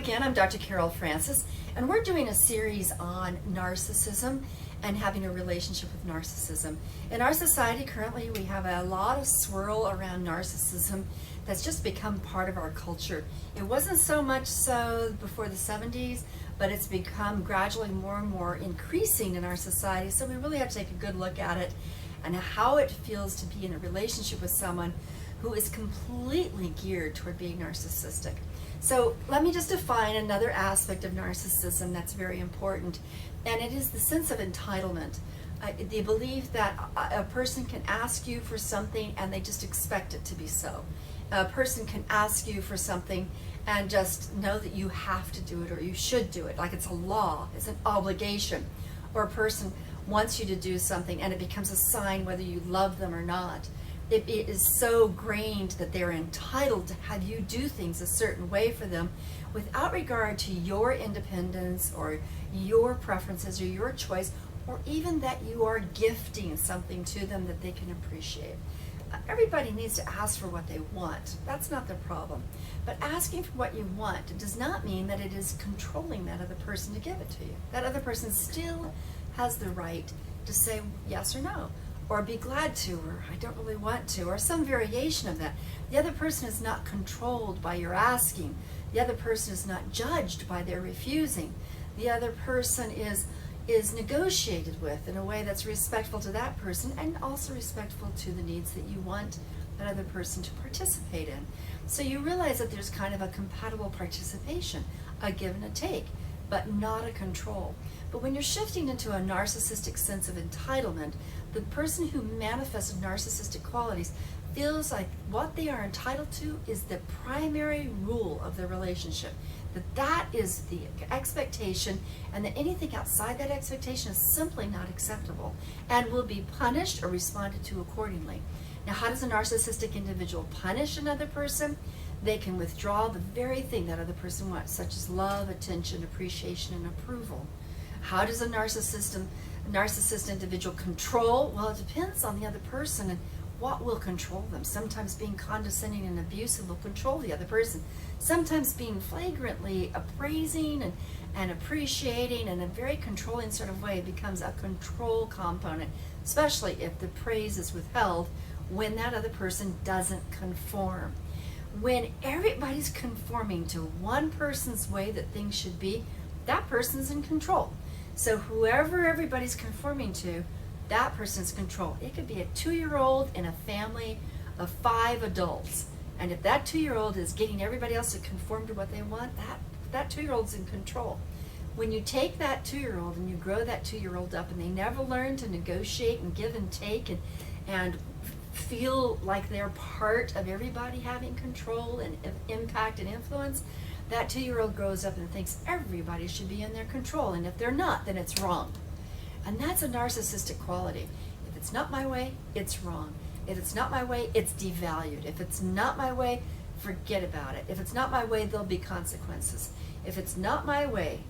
again. I'm Dr. Carol Francis, and we're doing a series on narcissism and having a relationship with narcissism. In our society currently, we have a lot of swirl around narcissism that's just become part of our culture. It wasn't so much so before the 70s, but it's become gradually more and more increasing in our society, so we really have to take a good look at it and how it feels to be in a relationship with someone who is completely geared toward being narcissistic. So let me just define another aspect of narcissism that's very important, and it is the sense of entitlement. The belief that a person can ask you for something and they just expect it to be so. A person can ask you for something and just know that you have to do it or you should do it, like it's a law, it's an obligation. Or a person wants you to do something and it becomes a sign whether you love them or not. It is so grained that they're entitled to have you do things a certain way for them without regard to your independence or your preferences or your choice, or even that you are gifting something to them that they can appreciate. Everybody needs to ask for what they want. That's not the problem. But asking for what you want does not mean that it is controlling that other person to give it to you. That other person still has the right to say yes or no, or be glad to, or I don't really want to, or some variation of that. The other person is not controlled by your asking. The other person is not judged by their refusing. The other person is negotiated with in a way that's respectful to that person and also respectful to the needs that you want that other person to participate in. So you realize that there's kind of a compatible participation, a give and a take, but not a control. But when you're shifting into a narcissistic sense of entitlement, the person who manifests narcissistic qualities feels like what they are entitled to is the primary rule of the relationship, that is the expectation, and that anything outside that expectation is simply not acceptable and will be punished or responded to accordingly. Now, how does a narcissistic individual punish another person? They can withdraw the very thing that other person wants, such as love, attention, appreciation, and approval. How does a narcissist individual control? Well, it depends on the other person and what will control them. Sometimes being condescending and abusive will control the other person. Sometimes being flagrantly appraising and appreciating in a very controlling sort of way becomes a control component, especially if the praise is withheld when that other person doesn't conform. When everybody's conforming to one person's way that things should be, that person's in control. So whoever everybody's conforming to, that person's control. It could be a 2-year-old in a family of 5 adults. And if that 2-year-old is getting everybody else to conform to what they want, that 2-year-old's in control. When you take that 2-year-old and you grow that 2-year-old up and they never learn to negotiate and give and take and feel like they're part of everybody having control and impact and influence, that 2-year-old grows up and thinks everybody should be in their control, and if they're not, then it's wrong. And that's a narcissistic quality. If it's not my way, it's wrong. If it's not my way, it's devalued. If it's not my way, forget about it. If it's not my way, there'll be consequences. If it's not my way,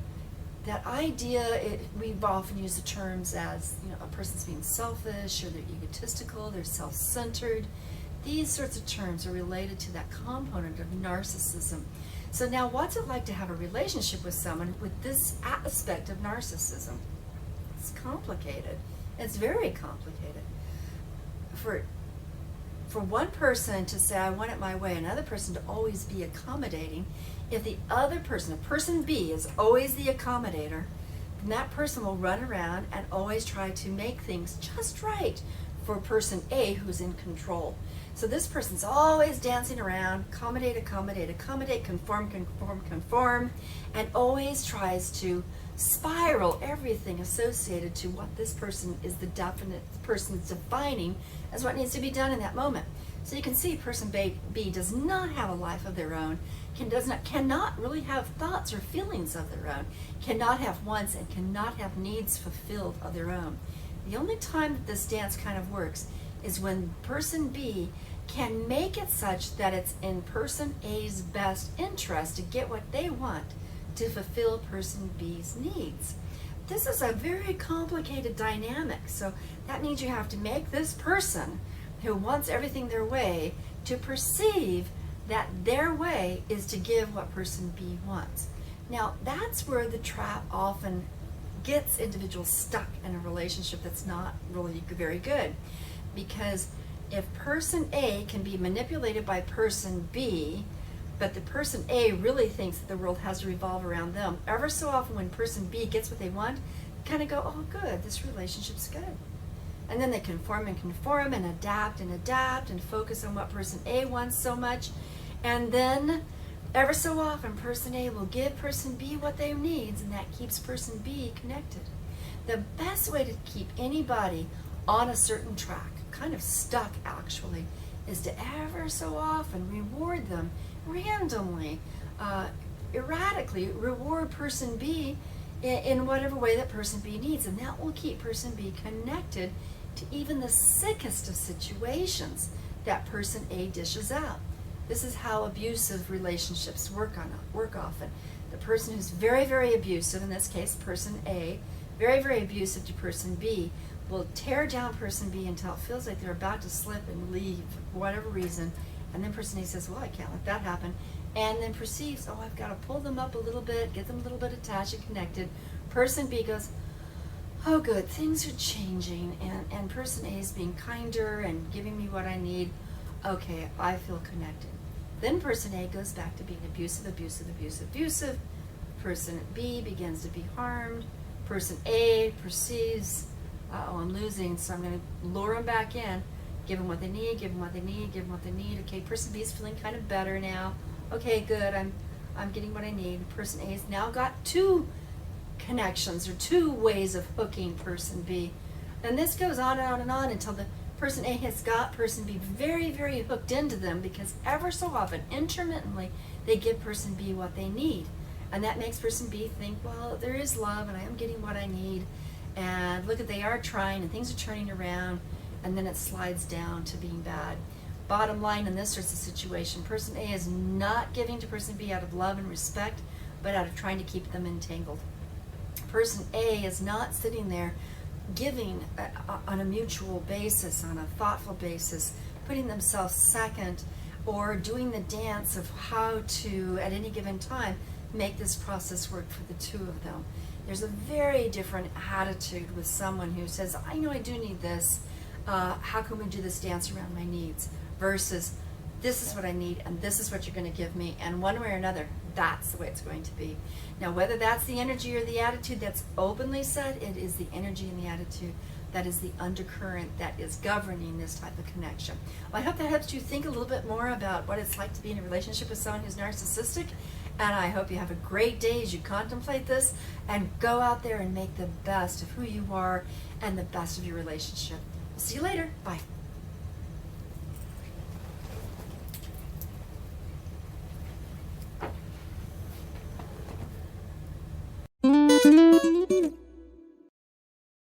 that idea, we've often used the terms as, a person's being selfish, or they're egotistical, they're self-centered. These sorts of terms are related to that component of narcissism. So now, what's it like to have a relationship with someone with this aspect of narcissism? It's complicated. It's very complicated. For one person to say, I want it my way, another person to always be accommodating, if the other person, person B, is always the accommodator, then that person will run around and always try to make things just right for person A who's in control. So this person's always dancing around, accommodate, conform, and always tries to spiral everything associated to what this person is the definite person's defining as what needs to be done in that moment. So you can see person B does not have a life of their own, cannot really have thoughts or feelings of their own, cannot have wants and cannot have needs fulfilled of their own. The only time that this dance kind of works is when person B can make it such that it's in person A's best interest to get what they want to fulfill person B's needs. This is a very complicated dynamic, so that means you have to make this person who wants everything their way to perceive that their way is to give what person B wants. Now, that's where the trap often gets individuals stuck in a relationship that's not really very good. Because if person A can be manipulated by person B, but the person A really thinks that the world has to revolve around them, ever so often when person B gets what they want, they kind of go, oh good, this relationship's good. And then they conform and adapt and focus on what person A wants so much. And then ever so often person A will give person B what they need, and that keeps person B connected. The best way to keep anybody on a certain track, kind of stuck actually, is to ever so often reward them randomly, erratically reward person B in whatever way that person B needs, and that will keep person B connected to even the sickest of situations that person A dishes out. This is how abusive relationships work often. The person who's very, very abusive, in this case person A, very, very abusive to person B, will tear down person B until it feels like they're about to slip and leave for whatever reason, and then person A says, well, I can't let that happen, and then perceives, oh, I've got to pull them up a little bit, get them a little bit attached and connected. Person B goes, oh good, things are changing, and person A is being kinder and giving me what I need. Okay, I feel connected. Then person A goes back to being abusive. Person B begins to be harmed. Person A perceives, oh, I'm losing, so I'm going to lure them back in, give them what they need, give them what they need, give them what they need. Okay, person B is feeling kind of better now. Okay, good, I'm getting what I need. Person A has now got two connections or two ways of hooking person B. And this goes on and on and on until the person A has got person B very, very hooked into them, because ever so often, intermittently, they give person B what they need. And that makes person B think, well, there is love and I am getting what I need. And look, they are trying and things are turning around, and then it slides down to being bad. Bottom line in this sort of situation, person A is not giving to person B out of love and respect, but out of trying to keep them entangled. Person A is not sitting there giving on a mutual basis, on a thoughtful basis, putting themselves second, or doing the dance of how to, at any given time, make this process work for the two of them. There's a very different attitude with someone who says, I know I do need this, how can we do this dance around my needs, versus this is what I need and this is what you're going to give me, and one way or another, that's the way it's going to be. Now, whether that's the energy or the attitude that's openly said, it is the energy and the attitude that is the undercurrent that is governing this type of connection. Well, I hope that helps you think a little bit more about what it's like to be in a relationship with someone who's narcissistic, and I hope you have a great day as you contemplate this and go out there and make the best of who you are and the best of your relationship. See you later. Bye.